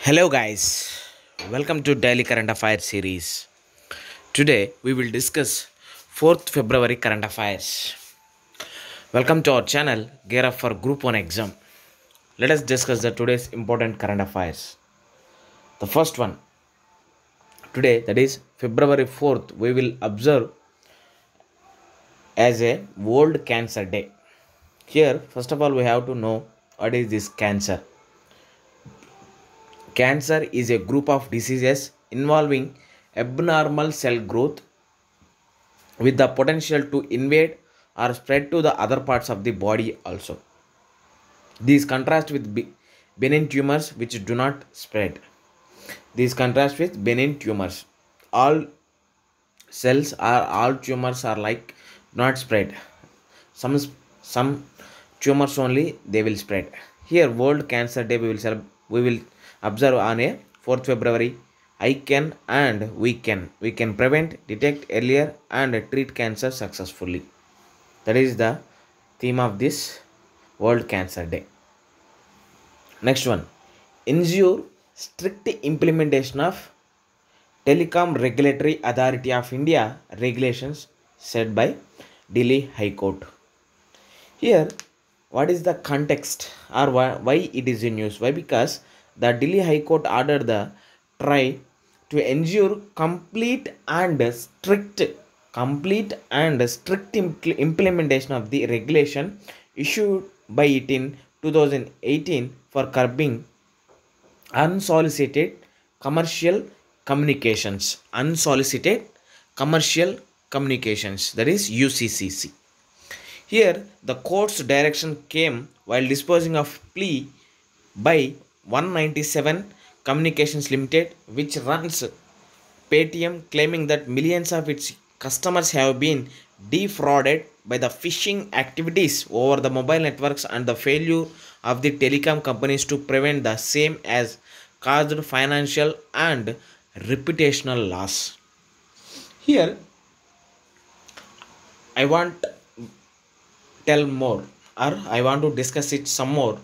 Hello, guys. Welcome to Daily Current Affairs series. Today we will discuss 4th February current affairs. Welcome to our channel, Gear Up for Group 1 exam. Let us discuss the today's important current affairs. The first one today, that is February 4th, we will observe as a World Cancer Day. Here, first of all, we have to know what is this cancer. Cancer is a group of diseases involving abnormal cell growth with the potential to invade or spread to the other parts of the body also. These contrast with benign tumors which do not spread. These contrast with benign tumors. All cells are all tumors are like not spread. Some tumors only they will spread. Here World Cancer Day we will observe on a 4th February. I can and we can prevent, detect earlier and treat cancer successfully. That is the theme of this World Cancer Day. Next one, ensure strict implementation of Telecom Regulatory Authority of India regulations set by Delhi High Court. Here, what is the context or why it is in news? Why? Because the Delhi High Court ordered the TRAI to ensure complete and strict implementation of the regulation issued by it in 2018 for curbing unsolicited commercial communications. That is UCCC. Here the court's direction came while disposing of plea by 197 Communications Limited, which runs Paytm, claiming that millions of its customers have been defrauded by the phishing activities over the mobile networks, and the failure of the telecom companies to prevent the same as caused financial and reputational loss. Here I want tell more, or I want to discuss it some more.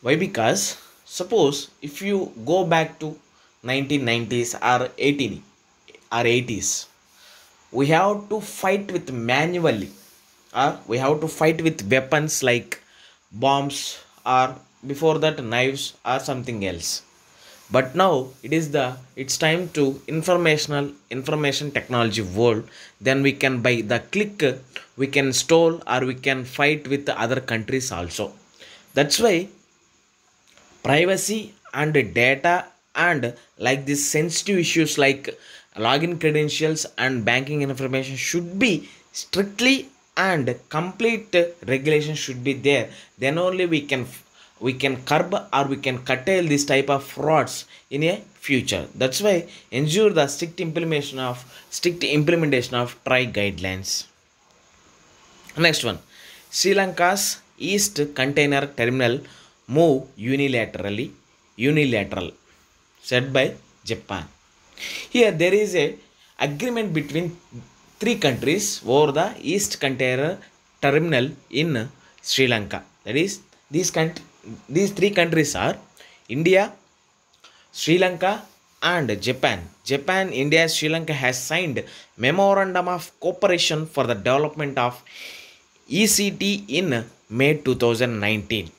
Why? Because suppose if you go back to 1990s or 80s, we have to fight with manually, or we have to fight with weapons like bombs, or before that knives or something else. But now it's time to information technology world. Then we can, by the click, we can stole or we can fight with the other countries also. That's why privacy and data and like these sensitive issues like login credentials and banking information should be strictly and complete regulation should be there. Then only we can curb or we can curtail this type of frauds in a future. That's why ensure the strict implementation of TRAI guidelines. Next one, Sri Lanka's East Container Terminal move unilateral said by Japan. Here there is a agreement between three countries over the East Container Terminal in Sri Lanka. That is, these three countries are India, Sri Lanka and Japan. India, Sri Lanka has signed Memorandum of Cooperation for the development of ECT in May 2019.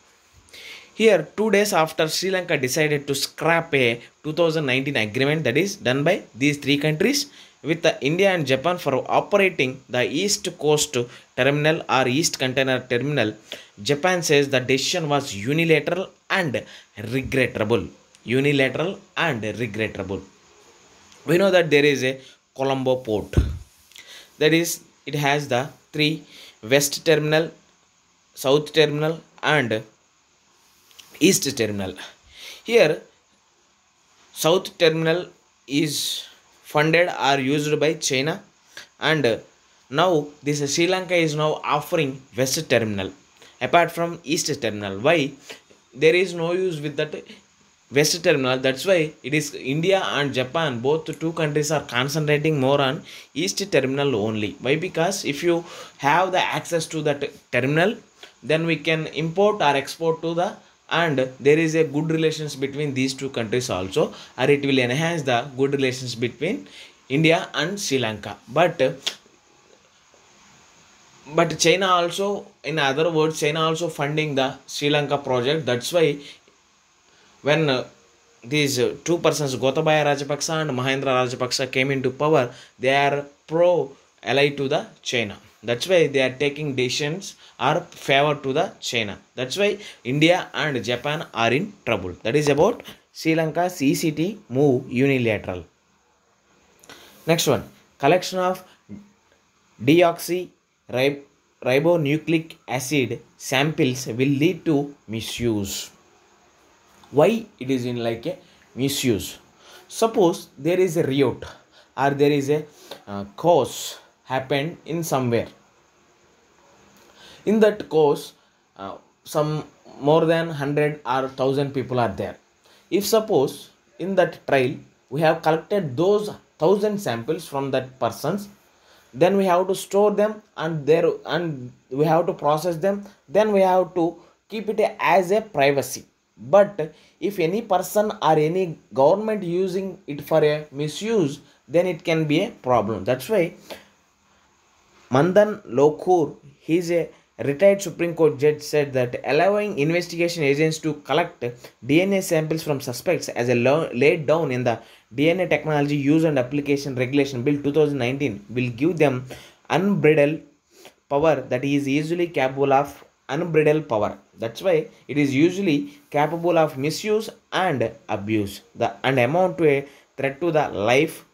Here, 2 days after Sri Lanka decided to scrap a 2019 agreement that is done by these three countries with India and Japan for operating the East Coast Terminal or East Container Terminal, Japan says the decision was unilateral and regrettable. We know that there is a Colombo port. That is, it has the three West Terminal, South Terminal and East Terminal. Here South Terminal is funded or used by China, and now this Sri Lanka is now offering West Terminal apart from East Terminal. Why? There is no use with that West Terminal. That's why it is India and Japan, both the two countries are concentrating more on East Terminal only. Why? Because if you have the access to that terminal, then we can import or export to the and there is a good relations between these two countries also, or it will enhance the good relations between India and Sri Lanka. But China also, in other words, China also funding the Sri Lanka project. That's why when these two persons, Gotabaya Rajapaksa and Mahendra Rajapaksa, came into power, they are pro ally to the China. That's why they are taking decisions are favor to the China. That's why India and Japan are in trouble. That is about Sri Lanka's ECT move unilateral. Next one, collection of deoxyribonucleic acid samples will lead to misuse. Why it is in like a misuse? Suppose there is a riot or there is a cause happened in somewhere. In that cause, some more than 100 or 1000 people are there. If suppose in that trial we have collected those 1000 samples from that persons, then we have to store them and we have to process them, then we have to keep it as a privacy. But if any person or any government using it for a misuse, then it can be a problem. That's why Mandan Lokur, he is a retired Supreme Court judge, said that allowing investigation agents to collect DNA samples from suspects as a laid down in the DNA Technology Use and Application Regulation Bill 2019 will give them unbridled power that is usually capable of unbridled power. That's why it is usually capable of misuse and abuse. And amount to a threat to the life,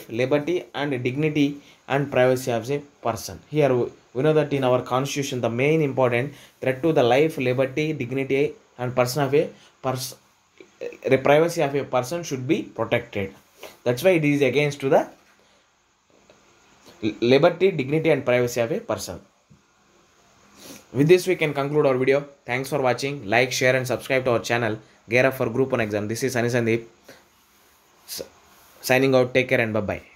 liberty, and dignity and privacy of a person. Here we know that in our constitution, the main important threat to the life, liberty, dignity, and privacy of a person should be protected. That's why it is against to the liberty, dignity, and privacy of a person. With this, we can conclude our video. Thanks for watching. Like, share, and subscribe to our channel. Gear up for Group 1 exam. This is Sunny Sandeep signing out. Take care and bye bye.